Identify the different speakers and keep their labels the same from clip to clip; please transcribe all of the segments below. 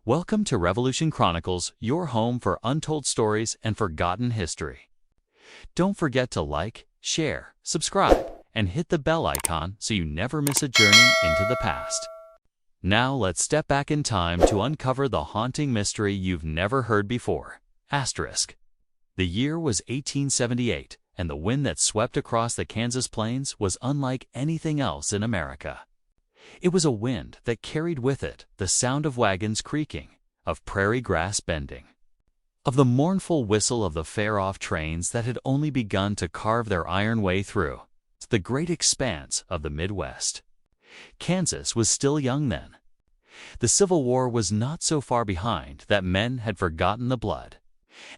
Speaker 1: Welcome to Revolution Chronicles, your home for untold stories and forgotten history. Don't forget to like, share, subscribe, and hit the bell icon so you never miss a journey into the past. Now let's step back in time to uncover the haunting mystery you've never heard before. Asterisk. The year was 1878, and the wind that swept across the Kansas plains was unlike anything else in America. It was a wind that carried with it the sound of wagons creaking, of prairie grass bending, of the mournful whistle of the far-off trains that had only begun to carve their iron way through the great expanse of the Midwest. Kansas was still young then. The Civil War was not so far behind that men had forgotten the blood,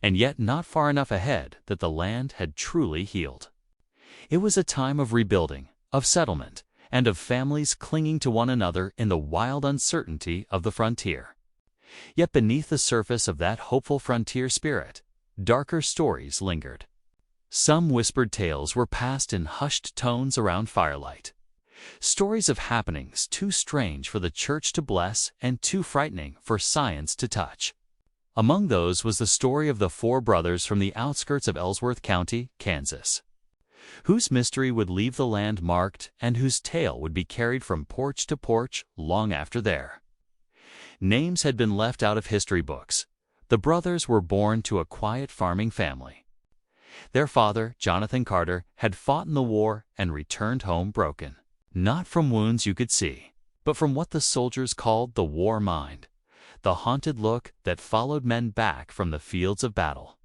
Speaker 1: and yet not far enough ahead that the land had truly healed. It was a time of rebuilding, of settlement, and of families clinging to one another in the wild uncertainty of the frontier. Yet beneath the surface of that hopeful frontier spirit, darker stories lingered. Some whispered tales were passed in hushed tones around firelight. Stories of happenings too strange for the church to bless and too frightening for science to touch. Among those was the story of the four brothers from the outskirts of Ellsworth County, Kansas, whose mystery would leave the land marked and whose tale would be carried from porch to porch long after their names had been left out of history books. The brothers were born to a quiet farming family. Their father, Jonathan Carter, had fought in the war and returned home broken, not from wounds you could see, but from what the soldiers called the war mind, the haunted look that followed men back from the fields of battle.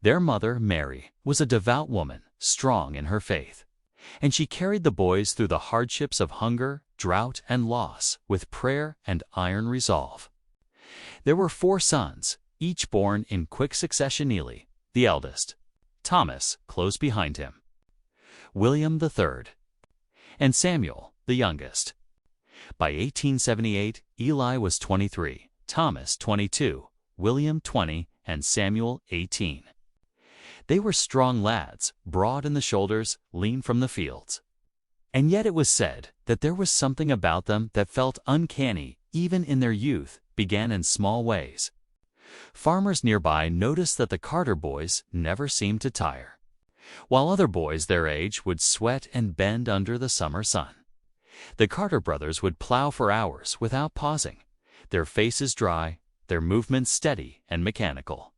Speaker 1: Their mother, Mary, was a devout woman, strong in her faith, and she carried the boys through the hardships of hunger, drought, and loss with prayer and iron resolve. There were four sons, each born in quick succession: Neely, the eldest; Thomas, close behind him; William the third; and Samuel, the youngest. By 1878, Eli was 23, Thomas 22, William 20, and Samuel 18. They were strong lads, broad in the shoulders, lean from the fields. And yet it was said that there was something about them that felt uncanny even in their youth, began in small ways. Farmers nearby noticed that the Carter boys never seemed to tire, while other boys their age would sweat and bend under the summer sun. The Carter brothers would plow for hours without pausing, their faces dry, their movements steady and mechanical.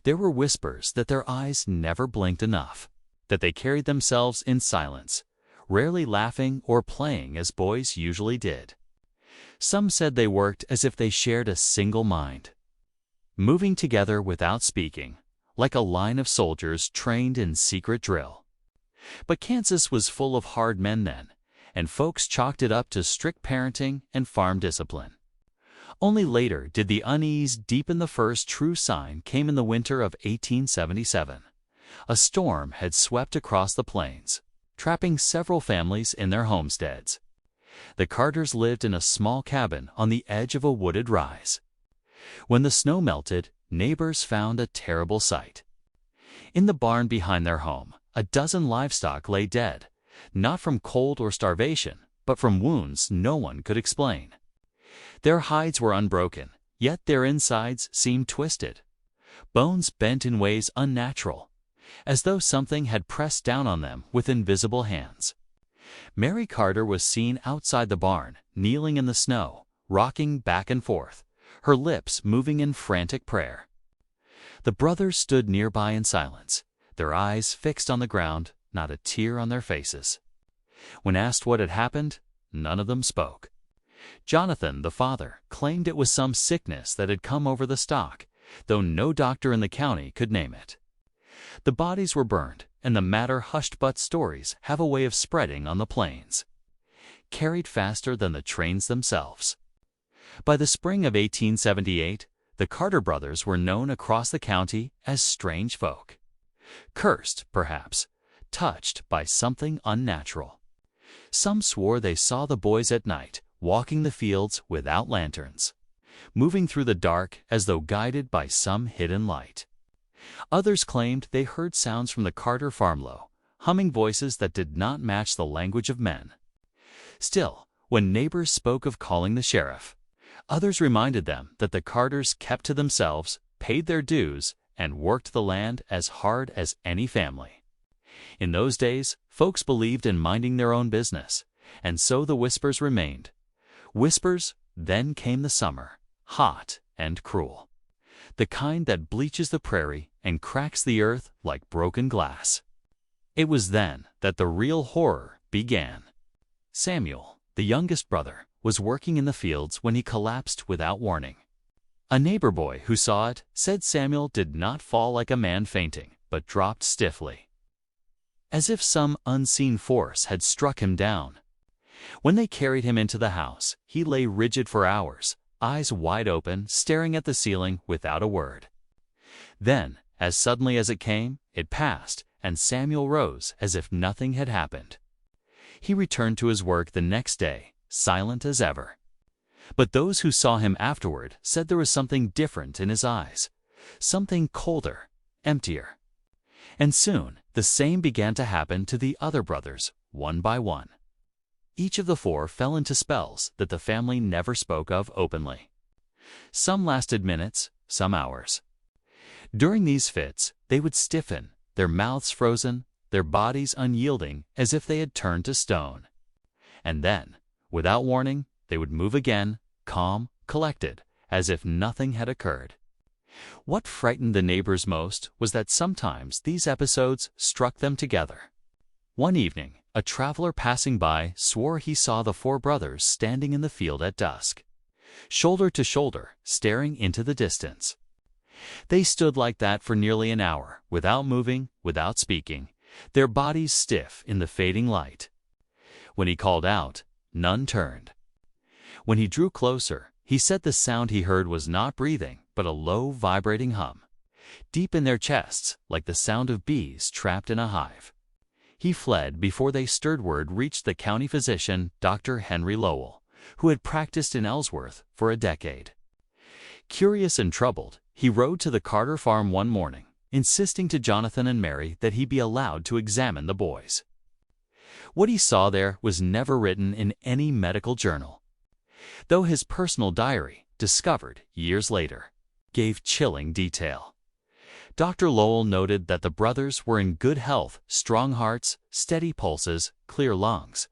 Speaker 1: There were whispers that their eyes never blinked enough, that they carried themselves in silence, rarely laughing or playing as boys usually did. Some said they worked as if they shared a single mind, moving together without speaking, like a line of soldiers trained in secret drill. But Kansas was full of hard men then, and folks chalked it up to strict parenting and farm discipline. Only later did the unease deepen. The first true sign came in the winter of 1877. A storm had swept across the plains, trapping several families in their homesteads. The Carters lived in a small cabin on the edge of a wooded rise. When the snow melted, neighbors found a terrible sight. In the barn behind their home, a dozen livestock lay dead, not from cold or starvation, but from wounds no one could explain. Their hides were unbroken, yet their insides seemed twisted, bones bent in ways unnatural, as though something had pressed down on them with invisible hands. Mary Carter was seen outside the barn, kneeling in the snow, rocking back and forth, her lips moving in frantic prayer. The brothers stood nearby in silence, their eyes fixed on the ground, not a tear on their faces. When asked what had happened, none of them spoke. Jonathan, the father, claimed it was some sickness that had come over the stock, though no doctor in the county could name it. The bodies were burned, and the matter hushed, but stories have a way of spreading on the plains, carried faster than the trains themselves. By the spring of 1878, the Carter brothers were known across the county as strange folk. Cursed, perhaps, touched by something unnatural. Some swore they saw the boys at night, walking the fields without lanterns, moving through the dark as though guided by some hidden light. Others claimed they heard sounds from the Carter farmlow, humming voices that did not match the language of men. Still, when neighbors spoke of calling the sheriff, Others reminded them that the Carters kept to themselves, paid their dues, and worked the land as hard as any family. In those days, folks believed in minding their own business, and so the whispers remained. Whispers, then came the summer, hot and cruel. The kind that bleaches the prairie and cracks the earth like broken glass. It was then that the real horror began. Samuel, the youngest brother, was working in the fields when he collapsed without warning. A neighbor boy who saw it said Samuel did not fall like a man fainting, but dropped stiffly, as if some unseen force had struck him down. When they carried him into the house, he lay rigid for hours, eyes wide open, staring at the ceiling without a word. Then, as suddenly as it came, it passed, and Samuel rose as if nothing had happened. He returned to his work the next day, silent as ever. But those who saw him afterward said there was something different in his eyes, something colder, emptier. And soon, the same began to happen to the other brothers, one by one. Each of the four fell into spells that the family never spoke of openly. Some lasted minutes, some hours. During these fits, they would stiffen, their mouths frozen, their bodies unyielding as if they had turned to stone. And then, without warning, they would move again, calm, collected, as if nothing had occurred. What frightened the neighbors most was that sometimes these episodes struck them together. One evening, a traveler passing by swore he saw the four brothers standing in the field at dusk, shoulder to shoulder, staring into the distance. They stood like that for nearly an hour, without moving, without speaking, their bodies stiff in the fading light. When he called out, none turned. When he drew closer, he said the sound he heard was not breathing, but a low, vibrating hum, deep in their chests, like the sound of bees trapped in a hive. He fled before they stirred. Word reached the county physician, Dr. Henry Lowell, who had practiced in Ellsworth for a decade. Curious and troubled, he rode to the Carter farm one morning, insisting to Jonathan and Mary that he be allowed to examine the boys. What he saw there was never written in any medical journal, though his personal diary, discovered years later, gave chilling detail. Dr. Lowell noted that the brothers were in good health, strong hearts, steady pulses, clear lungs.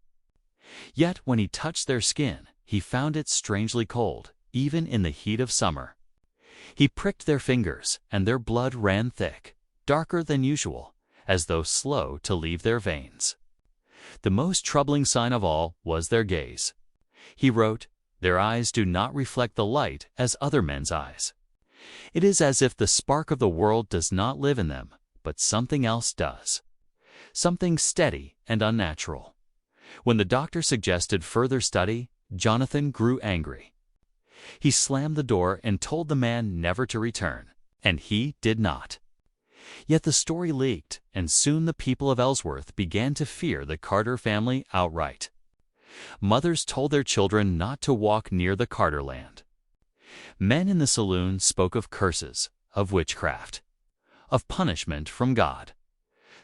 Speaker 1: Yet when he touched their skin, he found it strangely cold, even in the heat of summer. He pricked their fingers, and their blood ran thick, darker than usual, as though slow to leave their veins. The most troubling sign of all was their gaze. He wrote, "Their eyes do not reflect the light as other men's eyes. It is as if the spark of the world does not live in them, but something else does. Something steady and unnatural." When the doctor suggested further study, Jonathan grew angry. He slammed the door and told the man never to return, and he did not. Yet the story leaked, and soon the people of Ellsworth began to fear the Carter family outright. Mothers told their children not to walk near the Carter land. Men in the saloon spoke of curses, of witchcraft, of punishment from God.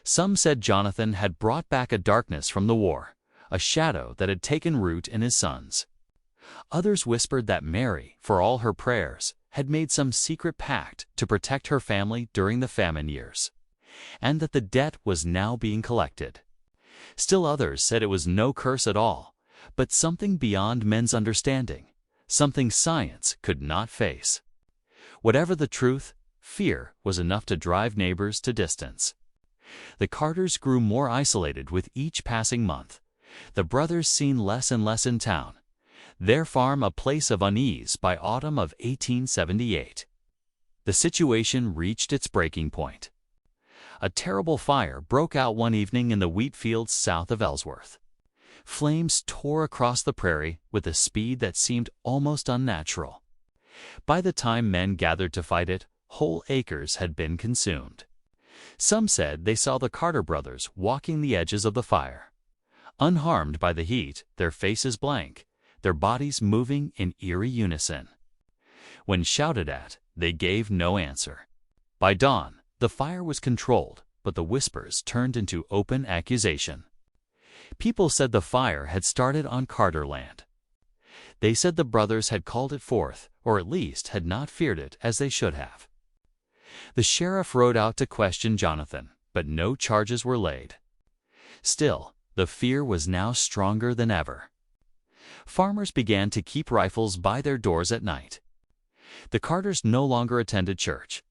Speaker 1: Some said Jonathan had brought back a darkness from the war, a shadow that had taken root in his sons. Others whispered that Mary, for all her prayers, had made some secret pact to protect her family during the famine years, and that the debt was now being collected. Still others said it was no curse at all, but something beyond men's understanding, something science could not face. Whatever the truth, fear was enough to drive neighbors to distance. The Carters grew more isolated with each passing month, the brothers seen less and less in town, their farm a place of unease by autumn of 1878. The situation reached its breaking point. A terrible fire broke out one evening in the wheat fields south of Ellsworth. Flames tore across the prairie with a speed that seemed almost unnatural. By the time men gathered to fight it, whole acres had been consumed. Some said they saw the Carter brothers walking the edges of the fire, unharmed by the heat, their faces blank, their bodies moving in eerie unison. When shouted at, they gave no answer. By dawn, the fire was controlled, but the whispers turned into open accusation. People said the fire had started on Carter land. They said the brothers had called it forth, or at least had not feared it as they should have. The sheriff rode out to question Jonathan, but no charges were laid. Still, the fear was now stronger than ever. Farmers began to keep rifles by their doors at night. The Carters no longer attended church.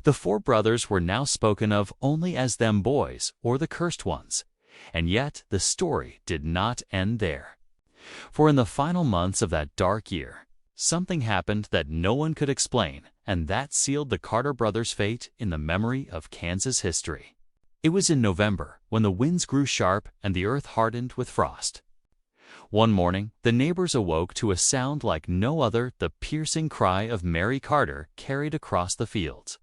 Speaker 1: The four brothers were now spoken of only as them boys or the cursed ones, and yet the story did not end there. For in the final months of that dark year, something happened that no one could explain, and that sealed the Carter brothers' fate in the memory of Kansas history. It was in November, when the winds grew sharp and the earth hardened with frost. One morning, the neighbors awoke to a sound like no other, the piercing cry of Mary Carter carried across the fields.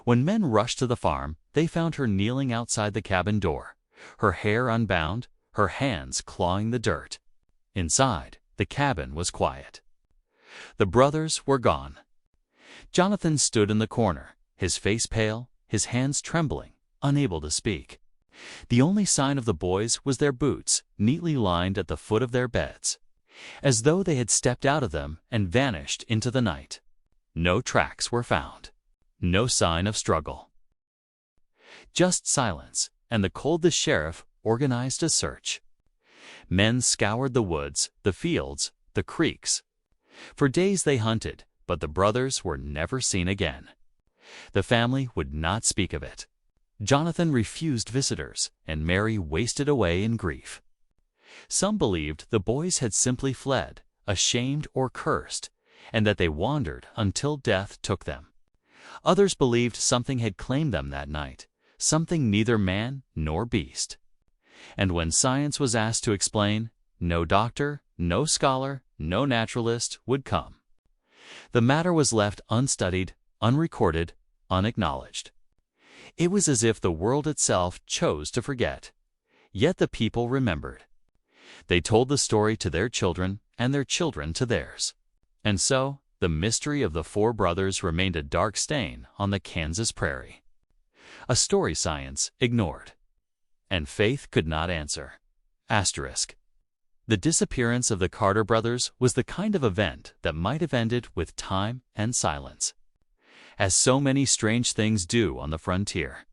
Speaker 1: When men rushed to the farm, they found her kneeling outside the cabin door, her hair unbound, her hands clawing the dirt. Inside, the cabin was quiet. The brothers were gone. Jonathan stood in the corner, his face pale, his hands trembling, unable to speak. The only sign of the boys was their boots, neatly lined at the foot of their beds, as though they had stepped out of them and vanished into the night. No tracks were found. No sign of struggle. Just silence, and the cold. Sheriff organized a search. Men scoured the woods, the fields, the creeks. For days they hunted, but the brothers were never seen again. The family would not speak of it. Jonathan refused visitors, and Mary wasted away in grief. Some believed the boys had simply fled, ashamed or cursed, and that they wandered until death took them. Others believed something had claimed them that night, something neither man nor beast. And when science was asked to explain, no doctor, no scholar, no naturalist would come. The matter was left unstudied, unrecorded, unacknowledged. It was as if the world itself chose to forget. Yet the people remembered. They told the story to their children and their children to theirs. And so, the mystery of the four brothers remained a dark stain on the Kansas prairie. A story science ignored. And faith could not answer. Asterisk. The disappearance of the Carter brothers was the kind of event that might have ended with time and silence. As so many strange things do on the frontier.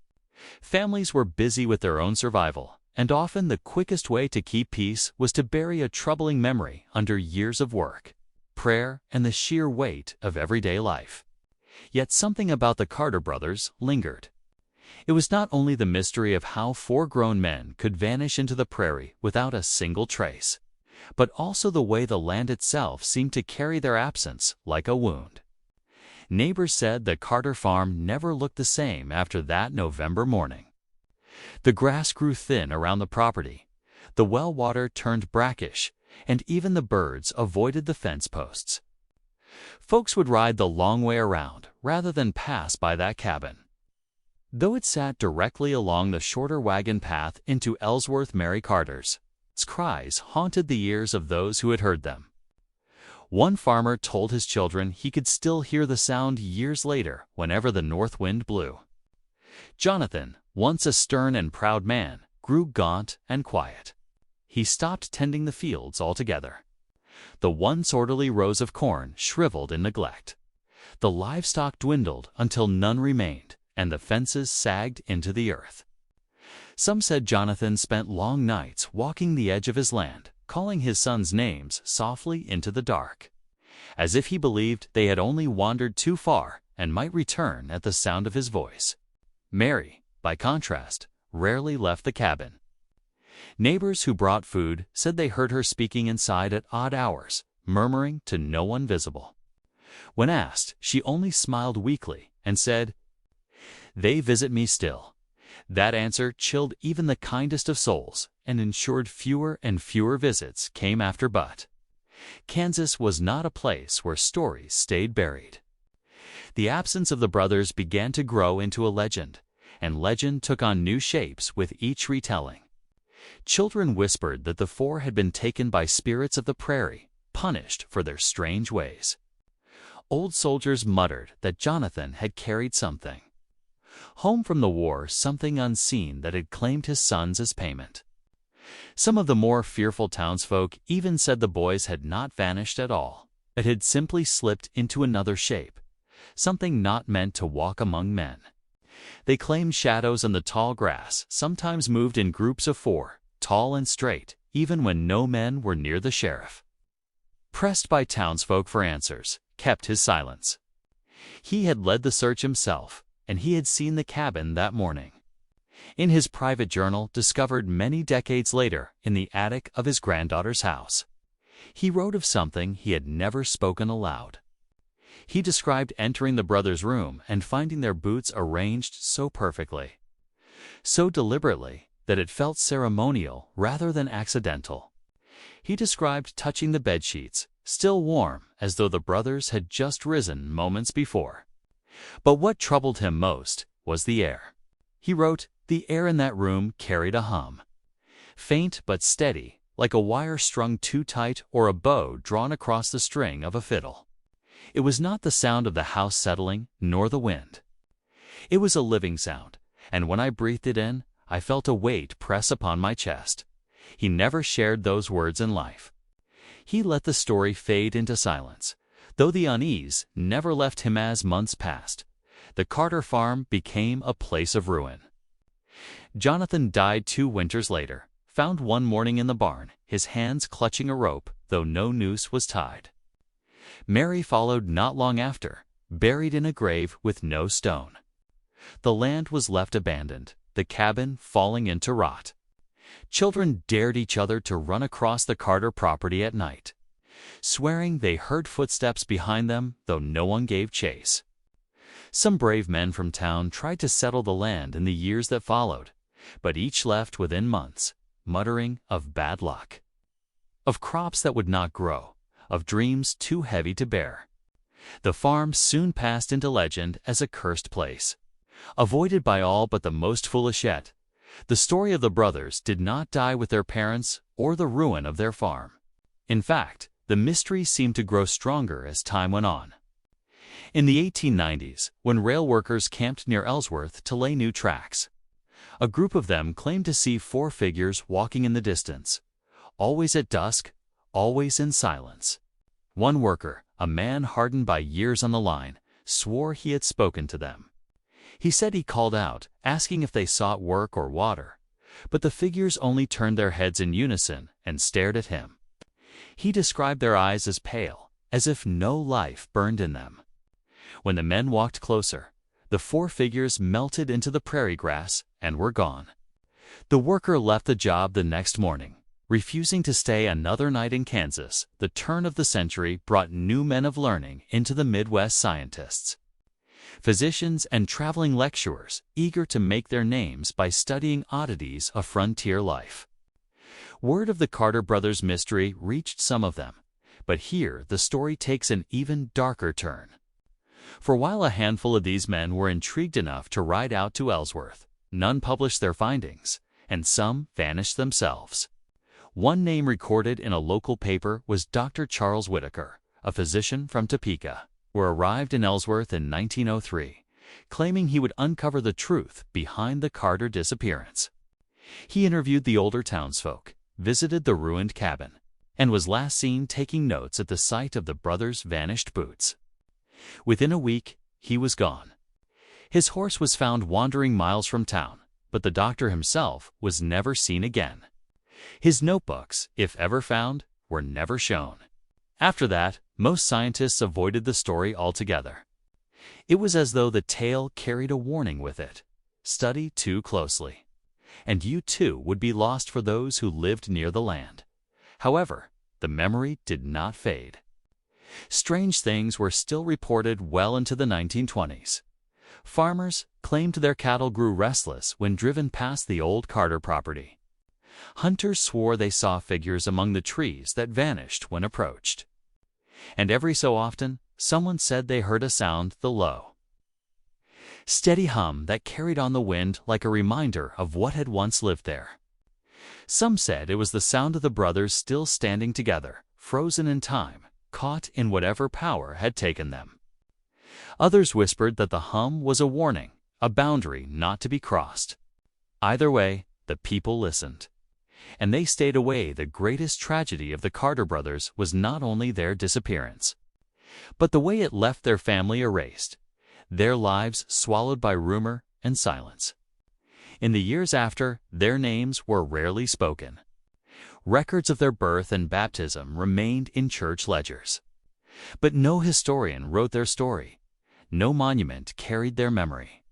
Speaker 1: Families were busy with their own survival, and often the quickest way to keep peace was to bury a troubling memory under years of work, prayer, and the sheer weight of everyday life. Yet something about the Carter brothers lingered. It was not only the mystery of how four grown men could vanish into the prairie without a single trace, but also the way the land itself seemed to carry their absence like a wound. Neighbors said the Carter farm never looked the same after that November morning. The grass grew thin around the property, the well water turned brackish, and even the birds avoided the fence posts. Folks would ride the long way around rather than pass by that cabin. Though it sat directly along the shorter wagon path into Ellsworth Mary Carter's, its cries haunted the ears of those who had heard them. One farmer told his children he could still hear the sound years later whenever the north wind blew. Jonathan, once a stern and proud man, grew gaunt and quiet. He stopped tending the fields altogether. The once orderly rows of corn shriveled in neglect. The livestock dwindled until none remained, and the fences sagged into the earth. Some said Jonathan spent long nights walking the edge of his land, calling his sons' names softly into the dark, as if he believed they had only wandered too far and might return at the sound of his voice. Mary, by contrast, rarely left the cabin. Neighbors who brought food said they heard her speaking inside at odd hours, murmuring to no one visible. When asked, she only smiled weakly and said, "They visit me still." That answer chilled even the kindest of souls and ensured fewer and fewer visits came after. But Kansas was not a place where stories stayed buried. The absence of the brothers began to grow into a legend, and legend took on new shapes with each retelling. Children whispered that the four had been taken by spirits of the prairie, punished for their strange ways. Old soldiers muttered that Jonathan had carried something home from the war, something unseen that had claimed his sons as payment. Some of the more fearful townsfolk even said the boys had not vanished at all, but had simply slipped into another shape, something not meant to walk among men. They claimed shadows in the tall grass sometimes moved in groups of 4, tall and straight, even when no men were near. The sheriff, pressed by townsfolk for answers, kept his silence. He had led the search himself, and he had seen the cabin that morning. In his private journal, discovered many decades later in the attic of his granddaughter's house, he wrote of something he had never spoken aloud. He described entering the brothers' room and finding their boots arranged so perfectly, so deliberately, that it felt ceremonial rather than accidental. He described touching the bedsheets, still warm, as though the brothers had just risen moments before. But what troubled him most was the air. He wrote, "The air in that room carried a hum, faint but steady, like a wire strung too tight or a bow drawn across the string of a fiddle. It was not the sound of the house settling, nor the wind. It was a living sound, and when I breathed it in, I felt a weight press upon my chest." He never shared those words in life. He let the story fade into silence, though the unease never left him. As months passed, the Carter farm became a place of ruin. Jonathan died 2 winters later, found one morning in the barn, his hands clutching a rope, though no noose was tied. Mary followed not long after, buried in a grave with no stone. The land was left abandoned, the cabin falling into rot. Children dared each other to run across the Carter property at night, swearing they heard footsteps behind them, though no one gave chase. Some brave men from town tried to settle the land in the years that followed, but each left within months, muttering of bad luck, of crops that would not grow, of dreams too heavy to bear. The farm soon passed into legend as a cursed place, avoided by all but the most foolish yet. The story of the brothers did not die with their parents or the ruin of their farm. In fact, the mystery seemed to grow stronger as time went on. In the 1890s, when rail workers camped near Ellsworth to lay new tracks, a group of them claimed to see 4 figures walking in the distance, always at dusk, always in silence. One worker, a man hardened by years on the line, swore he had spoken to them. He said he called out, asking if they sought work or water, but the figures only turned their heads in unison and stared at him. He described their eyes as pale, as if no life burned in them. When the men walked closer, the 4 figures melted into the prairie grass and were gone. The worker left the job the next morning, refusing to stay another night in Kansas. The turn of the century brought new men of learning into the Midwest: scientists, physicians, and traveling lecturers eager to make their names by studying oddities of frontier life. Word of the Carter brothers' mystery reached some of them, but here the story takes an even darker turn. For while a handful of these men were intrigued enough to ride out to Ellsworth, none published their findings, and some vanished themselves. One name recorded in a local paper was Dr. Charles Whitaker, a physician from Topeka, who arrived in Ellsworth in 1903, claiming he would uncover the truth behind the Carter disappearance. He interviewed the older townsfolk, visited the ruined cabin, and was last seen taking notes at the site of the brothers' vanished boots. Within a week, he was gone. His horse was found wandering miles from town, but the doctor himself was never seen again. His notebooks, if ever found, were never shown. After that, most scientists avoided the story altogether. It was as though the tale carried a warning with it: study too closely, and you too would be lost for those who lived near the land. However, the memory did not fade. Strange things were still reported well into the 1920s. Farmers claimed their cattle grew restless when driven past the old Carter property. Hunters swore they saw figures among the trees that vanished when approached. And every so often, someone said they heard a sound: the low, steady hum that carried on the wind like a reminder of what had once lived there. Some said it was the sound of the brothers still standing together, frozen in time, caught in whatever power had taken them. Others whispered that the hum was a warning, a boundary not to be crossed. Either way, the people listened. And they stayed away. The greatest tragedy of the Carter brothers was not only their disappearance, but the way it left their family erased, their lives swallowed by rumor and silence. In the years after, their names were rarely spoken. Records of their birth and baptism remained in church ledgers. But no historian wrote their story. No monument carried their memory.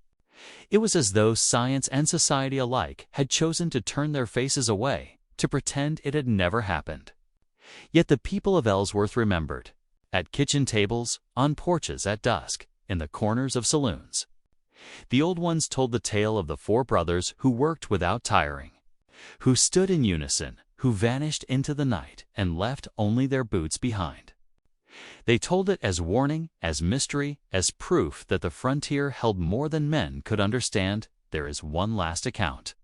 Speaker 1: It was as though science and society alike had chosen to turn their faces away, to pretend it had never happened. Yet the people of Ellsworth remembered, at kitchen tables, on porches at dusk, in the corners of saloons. The old ones told the tale of the four brothers who worked without tiring, who stood in unison, who vanished into the night and left only their boots behind. They told it as warning, as mystery, as proof that the frontier held more than men could understand. There is one last account,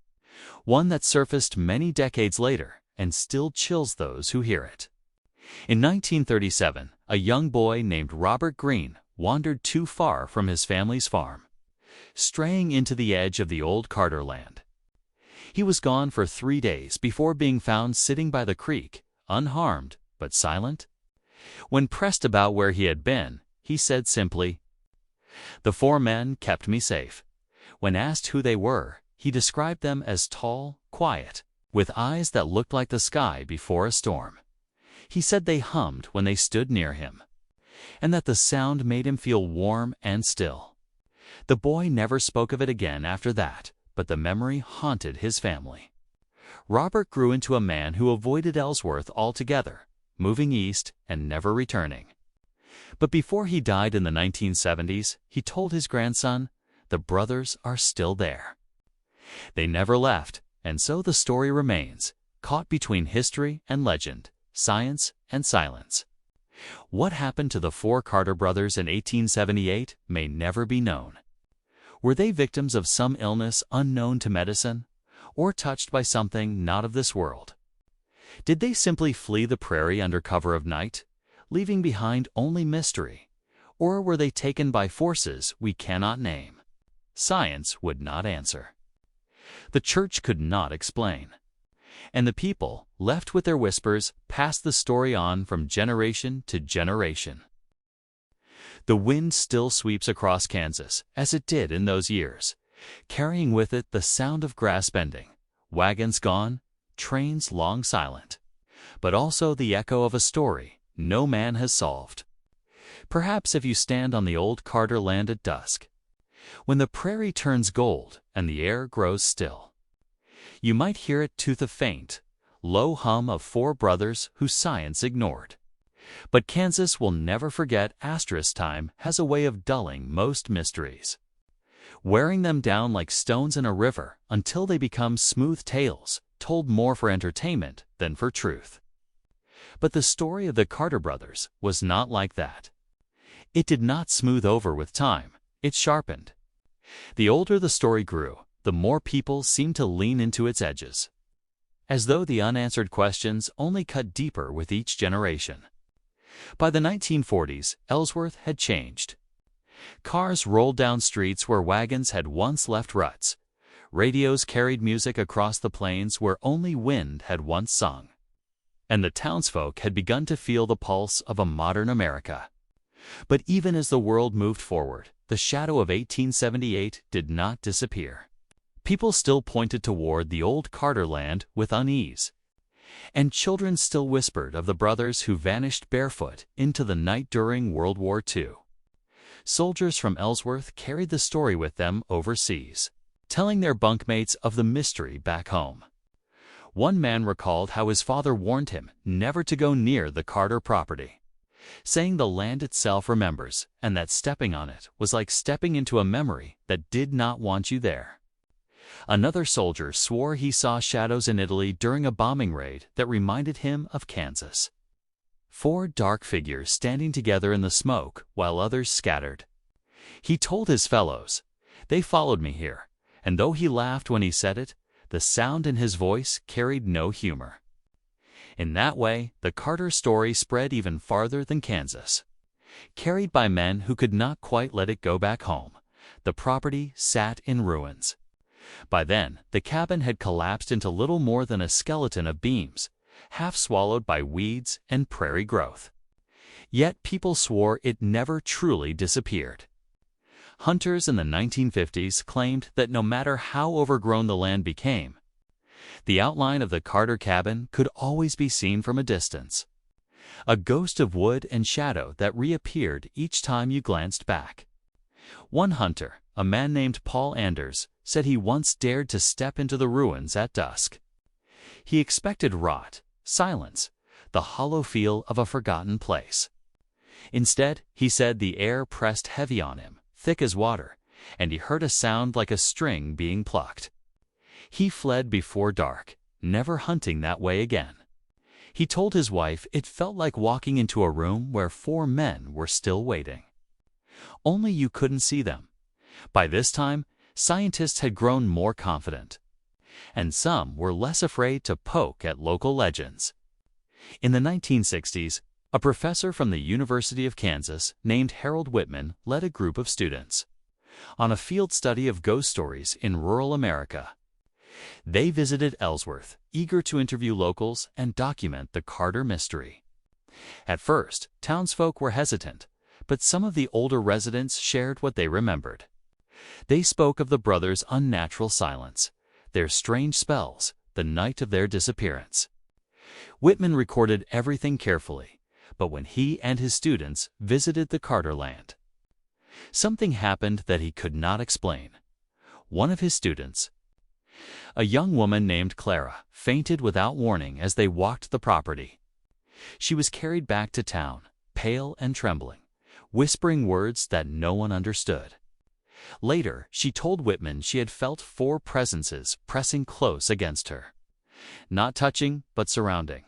Speaker 1: one that surfaced many decades later and still chills those who hear it. In 1937, a young boy named Robert Greene wandered too far from his family's farm, straying into the edge of the old Carter land. He was gone for 3 days before being found sitting by the creek, unharmed but silent. When pressed about where he had been, he said simply, "The 4 men kept me safe." When asked who they were, he described them as tall, quiet, with eyes that looked like the sky before a storm. He said they hummed when they stood near him, and that the sound made him feel warm and still. The boy never spoke of it again after that, but the memory haunted his family. Robert grew into a man who avoided Ellsworth altogether, moving east and never returning. But before he died in the 1970s, he told his grandson, "The brothers are still there." They never left, and so the story remains, caught between history and legend, science and silence. What happened to the 4 Carter brothers in 1878 may never be known. Were they victims of some illness unknown to medicine, or touched by something not of this world? Did they simply flee the prairie under cover of night, leaving behind only mystery, or were they taken by forces we cannot name? Science would not answer. The church could not explain. And the people, left with their whispers, passed the story on from generation to generation. The wind still sweeps across Kansas, as it did in those years, carrying with it the sound of grass bending, wagons gone, trains long silent, but also the echo of a story no man has solved. Perhaps if you stand on the old Carter land at dusk, when the prairie turns gold and the air grows still, you might hear it to the faint, low hum of 4 brothers whose science ignored. But Kansas will never forget. Time has a way of dulling most mysteries, wearing them down like stones in a river until they become smooth tales, told more for entertainment than for truth. But the story of the Carter brothers was not like that. It did not smooth over with time, it sharpened. The older the story grew, the more people seemed to lean into its edges, as though the unanswered questions only cut deeper with each generation. By the 1940s, Ellsworth had changed. Cars rolled down streets where wagons had once left ruts. Radios carried music across the plains where only wind had once sung. And the townsfolk had begun to feel the pulse of a modern America. But even as the world moved forward, the shadow of 1878 did not disappear. People still pointed toward the old Carter land with unease, and children still whispered of the brothers who vanished barefoot into the night during World War II. Soldiers from Ellsworth carried the story with them overseas, telling their bunkmates of the mystery back home. One man recalled how his father warned him never to go near the Carter property, saying the land itself remembers, and that stepping on it was like stepping into a memory that did not want you there. Another soldier swore he saw shadows in Italy during a bombing raid that reminded him of Kansas. 4 dark figures standing together in the smoke while others scattered. He told his fellows, "They followed me here," and though he laughed when he said it, the sound in his voice carried no humor. In that way, the Carter story spread even farther than Kansas. Carried by men who could not quite let it go back home, the property sat in ruins. By then, the cabin had collapsed into little more than a skeleton of beams, half swallowed by weeds and prairie growth. Yet people swore it never truly disappeared. Hunters in the 1950s claimed that no matter how overgrown the land became, the outline of the Carter cabin could always be seen from a distance, a ghost of wood and shadow that reappeared each time you glanced back. One hunter, a man named Paul Anders, said he once dared to step into the ruins at dusk. He expected rot, silence, the hollow feel of a forgotten place. Instead, he said the air pressed heavy on him, thick as water, and he heard a sound like a string being plucked. He fled before dark, never hunting that way again. He told his wife it felt like walking into a room where 4 men were still waiting. Only you couldn't see them. By this time, scientists had grown more confident, and some were less afraid to poke at local legends. In the 1960s, a professor from the University of Kansas named Harold Whitman led a group of students on a field study of ghost stories in rural America. They visited Ellsworth, eager to interview locals and document the Carter mystery. At first, townsfolk were hesitant, but some of the older residents shared what they remembered. They spoke of the brothers' unnatural silence, their strange spells, the night of their disappearance. Whitman recorded everything carefully, but when he and his students visited the Carter land, something happened that he could not explain. One of his students, a young woman named Clara, fainted without warning as they walked the property. She was carried back to town, pale and trembling, whispering words that no one understood. Later, she told Whitman she had felt 4 presences pressing close against her, not touching but surrounding,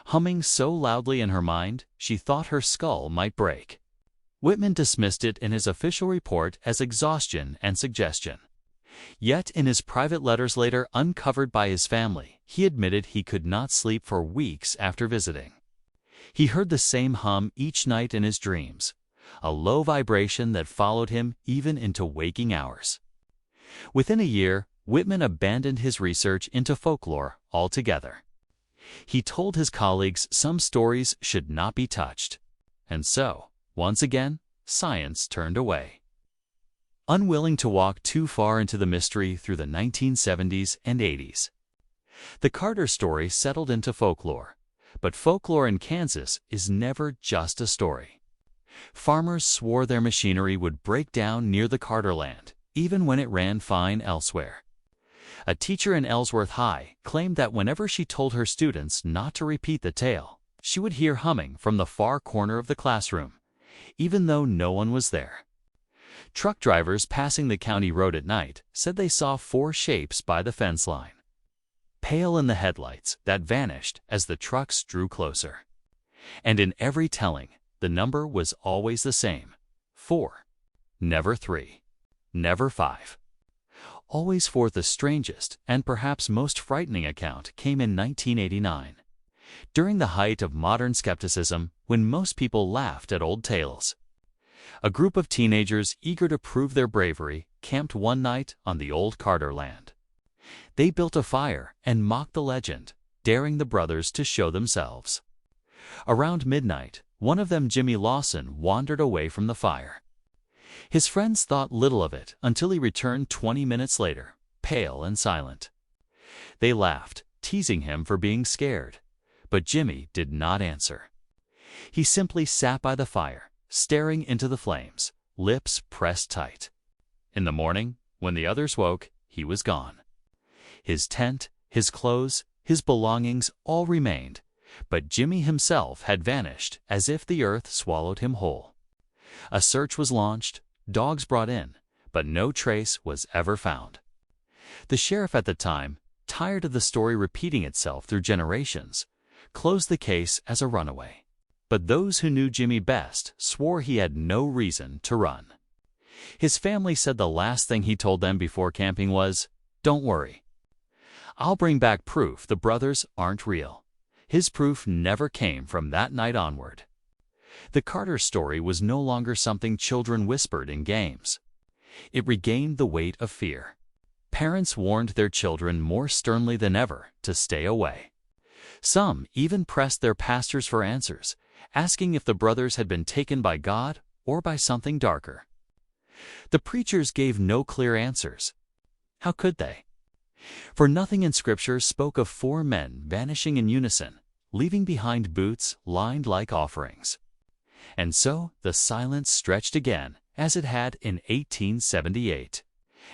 Speaker 1: humming so loudly in her mind she thought her skull might break. Whitman dismissed it in his official report as exhaustion and suggestion. Yet in his private letters later uncovered by his family, he admitted he could not sleep for weeks after visiting. He heard the same hum each night in his dreams, a low vibration that followed him even into waking hours. Within a year, Whitman abandoned his research into folklore altogether. He told his colleagues some stories should not be touched, and so, once again, science turned away. Unwilling to walk too far into the mystery through the 1970s and 80s, the Carter story settled into folklore. But folklore in Kansas is never just a story. Farmers swore their machinery would break down near the Carter land, even when it ran fine elsewhere. A teacher in Ellsworth High claimed that whenever she told her students not to repeat the tale, she would hear humming from the far corner of the classroom, even though no one was there. Truck drivers passing the county road at night said they saw 4 shapes by the fence line, pale in the headlights, that vanished as the trucks drew closer. And in every telling, the number was always the same: 4. Never 3. Never 5. Always 4. The strangest and perhaps most frightening account came in 1989, during the height of modern skepticism, when most people laughed at old tales. A group of teenagers eager to prove their bravery camped one night on the old Carter land. They built a fire and mocked the legend, daring the brothers to show themselves. Around midnight, one of them, Jimmy Lawson, wandered away from the fire. His friends thought little of it until he returned 20 minutes later, pale and silent. They laughed, teasing him for being scared, but Jimmy did not answer. He simply sat by the fire, staring into the flames, lips pressed tight. In the morning, when the others woke, he was gone. His tent, his clothes, his belongings all remained, but Jimmy himself had vanished as if the earth swallowed him whole. A search was launched, dogs brought in, but no trace was ever found. The sheriff at the time, tired of the story repeating itself through generations, closed the case as a runaway. But those who knew Jimmy best swore he had no reason to run. His family said the last thing he told them before camping was, "Don't worry. I'll bring back proof the brothers aren't real." His proof never came from that night onward. The Carter story was no longer something children whispered in games. It regained the weight of fear. Parents warned their children more sternly than ever to stay away. Some even pressed their pastors for answers, asking if the brothers had been taken by God or by something darker. The preachers gave no clear answers. How could they? For nothing in Scripture spoke of four men vanishing in unison, leaving behind boots lined like offerings. And so the silence stretched again, as it had in 1878,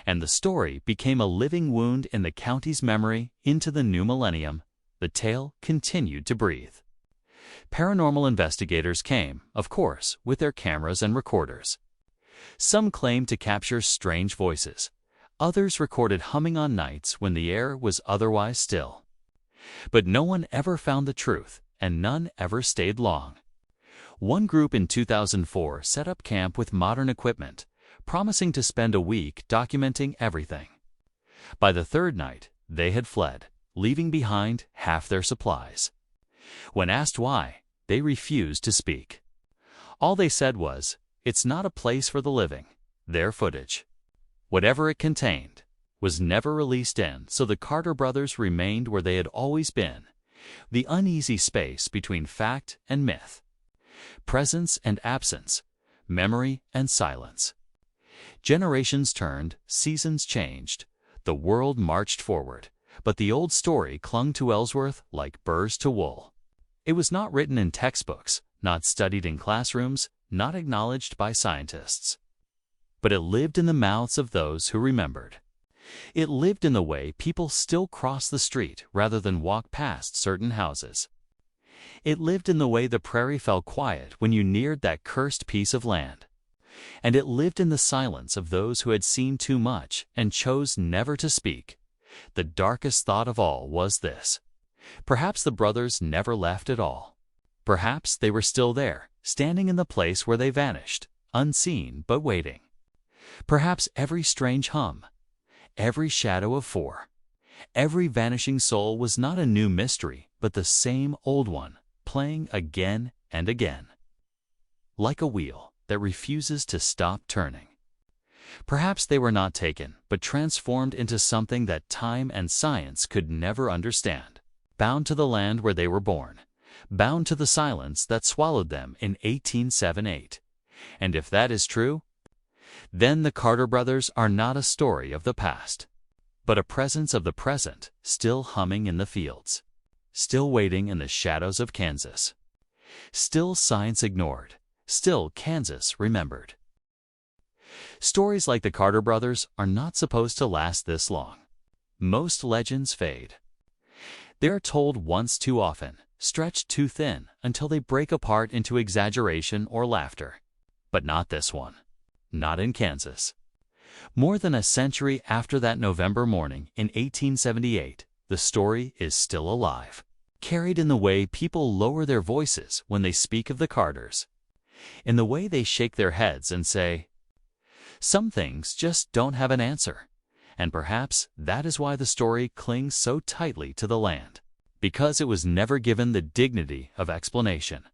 Speaker 1: and the story became a living wound in the county's memory into the new millennium. The tale continued to breathe. Paranormal investigators came, of course, with their cameras and recorders. Some claimed to capture strange voices. Others recorded humming on nights when the air was otherwise still. But no one ever found the truth, and none ever stayed long. One group in 2004 set up camp with modern equipment, promising to spend a week documenting everything. By the third night, they had fled, leaving behind half their supplies. When asked why, they refused to speak. All they said was, "It's not a place for the living." Their footage, whatever it contained, was never released in, so the Carter brothers remained where they had always been, the uneasy space between fact and myth, presence and absence, memory and silence. Generations turned, seasons changed, the world marched forward, but the old story clung to Ellsworth like burrs to wool. It was not written in textbooks, not studied in classrooms, not acknowledged by scientists. But it lived in the mouths of those who remembered. It lived in the way people still cross the street rather than walk past certain houses. It lived in the way the prairie fell quiet when you neared that cursed piece of land. And it lived in the silence of those who had seen too much and chose never to speak. The darkest thought of all was this: perhaps the brothers never left at all. Perhaps they were still there, standing in the place where they vanished, unseen but waiting. Perhaps every strange hum, every shadow of four, every vanishing soul was not a new mystery, but the same old one, playing again and again. Like a wheel that refuses to stop turning. Perhaps they were not taken, but transformed into something that time and science could never understand, bound to the land where they were born, bound to the silence that swallowed them in 1878. And if that is true, then the Carter brothers are not a story of the past, but a presence of the present, still humming in the fields, still waiting in the shadows of Kansas, still science ignored, still Kansas remembered. Stories like the Carter brothers are not supposed to last this long. Most legends fade. They are told once too often, stretched too thin until they break apart into exaggeration or laughter. But not this one. Not in Kansas. More than a century after that November morning in 1878, the story is still alive, carried in the way people lower their voices when they speak of the Carters, in the way they shake their heads and say, "Some things just don't have an answer." And perhaps that is why the story clings so tightly to the land, because it was never given the dignity of explanation,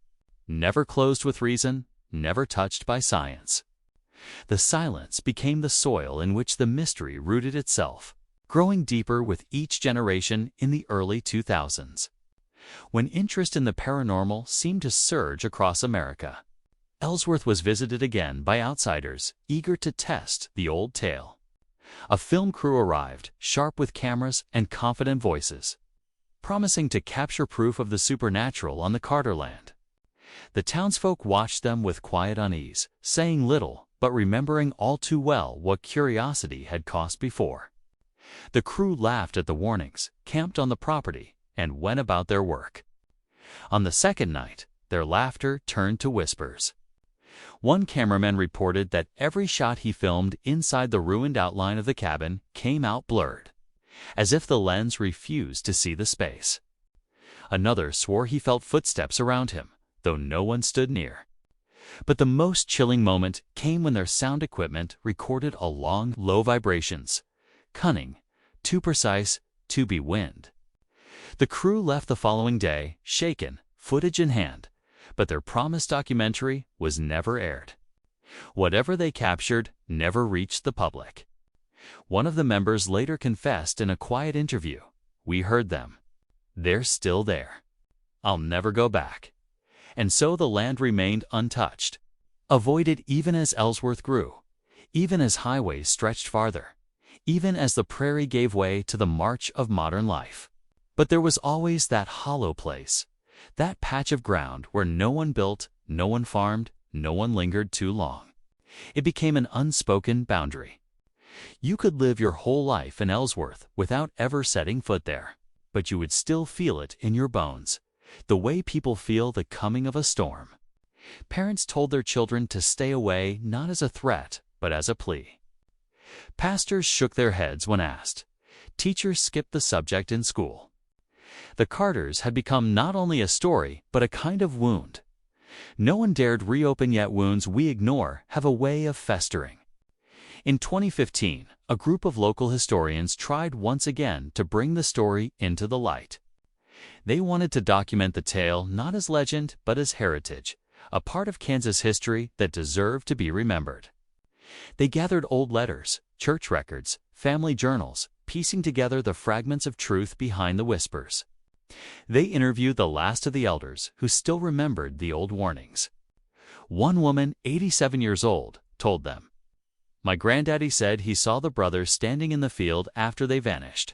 Speaker 1: never closed with reason, never touched by science. The silence became the soil in which the mystery rooted itself, growing deeper with each generation in the early 2000s. When interest in the paranormal seemed to surge across America, Ellsworth was visited again by outsiders eager to test the old tale. A film crew arrived, sharp with cameras and confident voices, promising to capture proof of the supernatural on the Carter land. The townsfolk watched them with quiet unease, saying little, but remembering all too well what curiosity had cost before. The crew laughed at the warnings, camped on the property, and went about their work. On the second night, their laughter turned to whispers. One cameraman reported that every shot he filmed inside the ruined outline of the cabin came out blurred, as if the lens refused to see the space. Another swore he felt footsteps around him, though no one stood near. But the most chilling moment came when their sound equipment recorded a long, low vibrations, cunning, too precise to be wind. The crew left the following day, shaken, footage in hand, but their promised documentary was never aired. Whatever they captured never reached the public. One of the members later confessed in a quiet interview, "We heard them. They're still there. I'll never go back." And so the land remained untouched, avoided even as Ellsworth grew, even as highways stretched farther, even as the prairie gave way to the march of modern life. But there was always that hollow place, that patch of ground where no one built, no one farmed, no one lingered too long. It became an unspoken boundary. You could live your whole life in Ellsworth without ever setting foot there, but you would still feel it in your bones, the way people feel the coming of a storm. Parents told their children to stay away not as a threat, but as a plea. Pastors shook their heads when asked. Teachers skipped the subject in school. The Carters had become not only a story, but a kind of wound. No one dared reopen, yet wounds we ignore have a way of festering. In 2015, a group of local historians tried once again to bring the story into the light. They wanted to document the tale not as legend, but as heritage, a part of Kansas history that deserved to be remembered. They gathered old letters, church records, family journals, piecing together the fragments of truth behind the whispers. They interviewed the last of the elders who still remembered the old warnings. One woman, 87 years old, told them, "My granddaddy said he saw the brothers standing in the field after they vanished.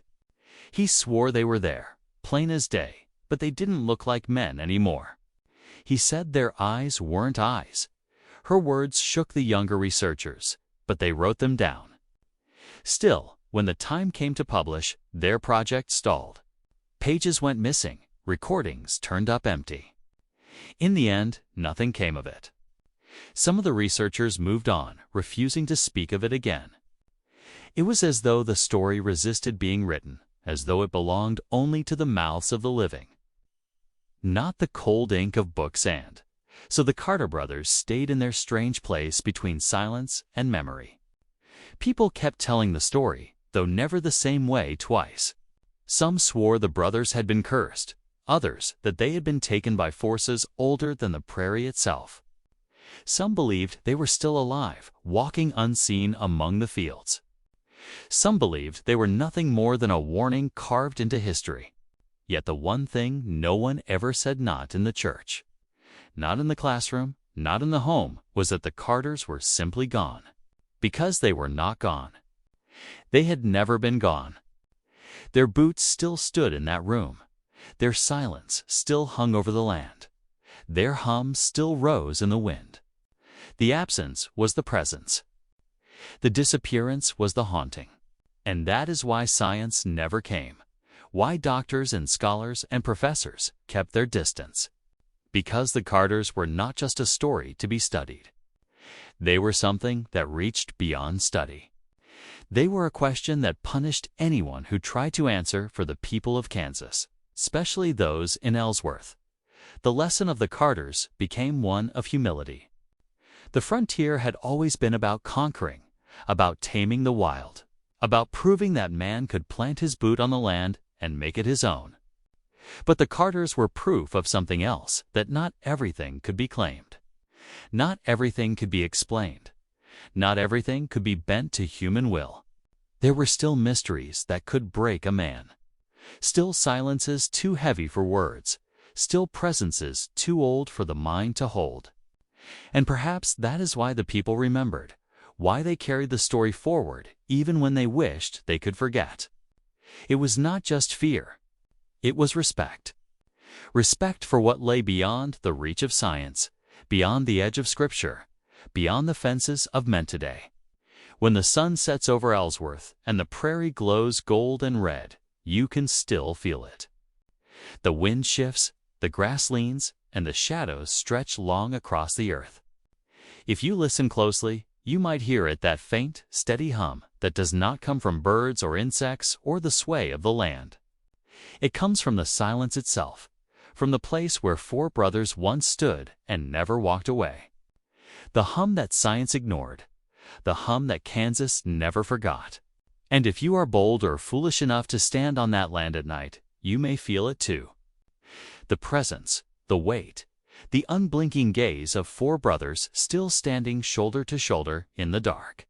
Speaker 1: He swore they were there, plain as day, but they didn't look like men anymore. He said their eyes weren't eyes." Her words shook the younger researchers, but they wrote them down. Still, when the time came to publish, their project stalled. Pages went missing, recordings turned up empty. In the end, nothing came of it. Some of the researchers moved on, refusing to speak of it again. It was as though the story resisted being written, as though it belonged only to the mouths of the living, not the cold ink of books. And so the Carter brothers stayed in their strange place between silence and memory. People kept telling the story, though never the same way twice. Some swore the brothers had been cursed, others that they had been taken by forces older than the prairie itself. Some believed they were still alive, walking unseen among the fields. Some believed they were nothing more than a warning carved into history. Yet the one thing no one ever said, not in the church, not in the classroom, not in the home, was that the Carters were simply gone. Because they were not gone. They had never been gone. Their boots still stood in that room. Their silence still hung over the land. Their hum still rose in the wind. The absence was the presence. The disappearance was the haunting. And that is why science never came. Why doctors and scholars and professors kept their distance. Because the Carters were not just a story to be studied. They were something that reached beyond study. They were a question that punished anyone who tried to answer for the people of Kansas, especially those in Ellsworth. The lesson of the Carters became one of humility. The frontier had always been about conquering, about taming the wild, about proving that man could plant his boot on the land and make it his own. But the Carters were proof of something else, that not everything could be claimed. Not everything could be explained. Not everything could be bent to human will. There were still mysteries that could break a man. Still silences too heavy for words. Still presences too old for the mind to hold. And perhaps that is why the people remembered, why they carried the story forward even when they wished they could forget. It was not just fear. It was respect. Respect for what lay beyond the reach of science, beyond the edge of Scripture, beyond the fences of men today. When the sun sets over Ellsworth and the prairie glows gold and red, you can still feel it. The wind shifts, the grass leans, and the shadows stretch long across the earth. If you listen closely, you might hear it, that faint, steady hum that does not come from birds or insects or the sway of the land. It comes from the silence itself, from the place where four brothers once stood and never walked away. The hum that science ignored, the hum that Kansas never forgot. And if you are bold or foolish enough to stand on that land at night, you may feel it too. The presence, the weight, the unblinking gaze of four brothers still standing shoulder to shoulder in the dark.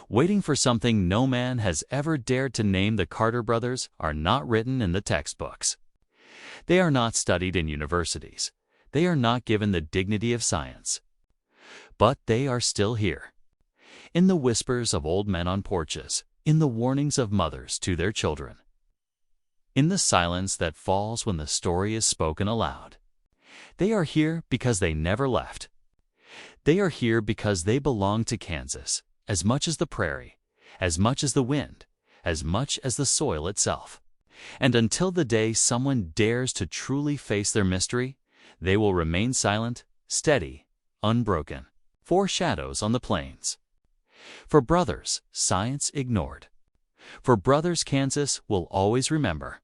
Speaker 1: Waiting for something no man has ever dared to name. The Carter brothers are not written in the textbooks. They are not studied in universities. They are not given the dignity of science. But they are still here. In the whispers of old men on porches, in the warnings of mothers to their children, in the silence that falls when the story is spoken aloud. They are here because they never left. They are here because they belong to Kansas, as much as the prairie, as much as the wind, as much as the soil itself. And until the day someone dares to truly face their mystery, they will remain silent, steady, unbroken, foreshadows on the plains. For brothers, science ignored. For brothers, Kansas will always remember.